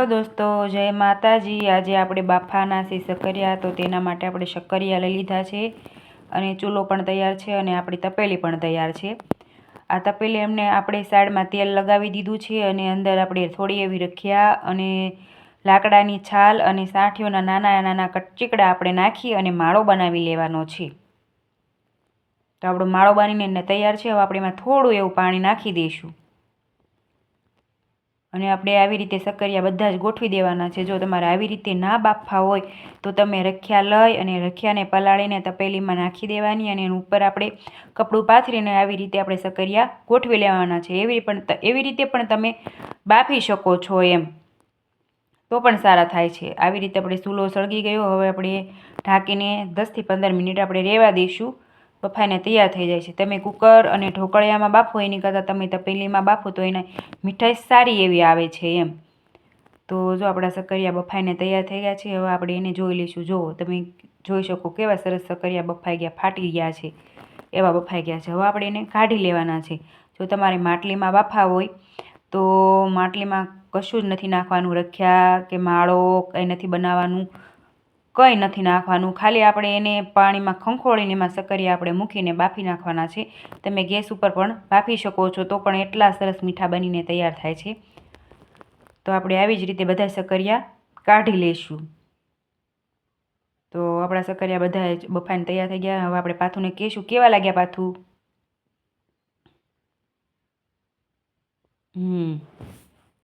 દોસ્તો, જય માતાજી। આજે આપણે બાફાના છે શક્કરિયા, તો તેના માટે આપણે શક્કરિયા લઈ લીધા છે અને ચૂલો પણ તૈયાર છે અને આપણી તપેલી પણ તૈયાર છે। આ તપેલી એમને આપણે સાઈડમાં તેલ લગાવી દીધું છે અને અંદર આપણે થોડી એવી રખિયા અને લાકડાની છાલ અને સાંઠીઓના નાના નાના ચીકડા આપણે નાખી અને માળો બનાવી લેવાનો છે। તો આપણો માળો બનીને તૈયાર છે। હવે આપણે એમાં થોડું એવું પાણી નાખી દઈશું અને આપણે આવી રીતે શક્કરિયા બધા જ ગોઠવી દેવાના છે। જો તમારે આવી રીતે ના બાફવા હોય તો તમે રખિયા લઈ અને રખિયાને પલાળીને તપેલીમાં નાખી દેવાની અને એની ઉપર આપણે કપડું પાથરીને આવી રીતે આપણે શક્કરિયા ગોઠવી લેવાના છે। એવી રીતે પણ તમે બાફી શકો છો એમ, તો પણ સારા થાય છે। આવી રીતે આપણે ચૂલો સળગી ગયો, હવે આપણે ઢાંકીને 10 થી 15 મિનિટ આપણે રહેવા દઈશું। બફાઈને તૈયાર થઈ જાય છે। તમે કુકર અને ઢોકળિયામાં બાફો એની કરતાં તમે તપેલીમાં બાફો તો એને મીઠાઈ સારી એવી આવે છે એમ। તો જો આપણા શક્કરિયા બફાઈને તૈયાર થઈ ગયા છે। હવે આપણે એને જોઈ લઈશું। જુઓ, તમે જોઈ શકો કેવા સરસ શક્કરિયા બફાઈ ગયા, ફાટી ગયા છે એવા બફાઈ ગયા છે। હવે આપણે એને કાઢી લેવાના છે। જો તમારે માટલીમાં બાફા હોય તો માટલીમાં કશું જ નથી નાખવાનું, રખિયા કે માળો કંઈ નથી બનાવવાનું, કંઈ નથી નાખવાનું। ખાલી આપણે એને પાણીમાં ખંખોળીને એમાં શક્કરિયા આપણે મૂકીને બાફી નાખવાના છે। તમે ગેસ ઉપર પણ બાફી શકો છો તો પણ એટલા સરસ મીઠા બનીને તૈયાર થાય છે। તો આપણે આવી જ રીતે બધા શક્કરિયા કાઢી લઈશું। તો આપણા શક્કરિયા બધા જ બફાઈને તૈયાર થઈ ગયા। હવે આપણે પાથુને કહીશું કેવા લાગ્યા પાથું।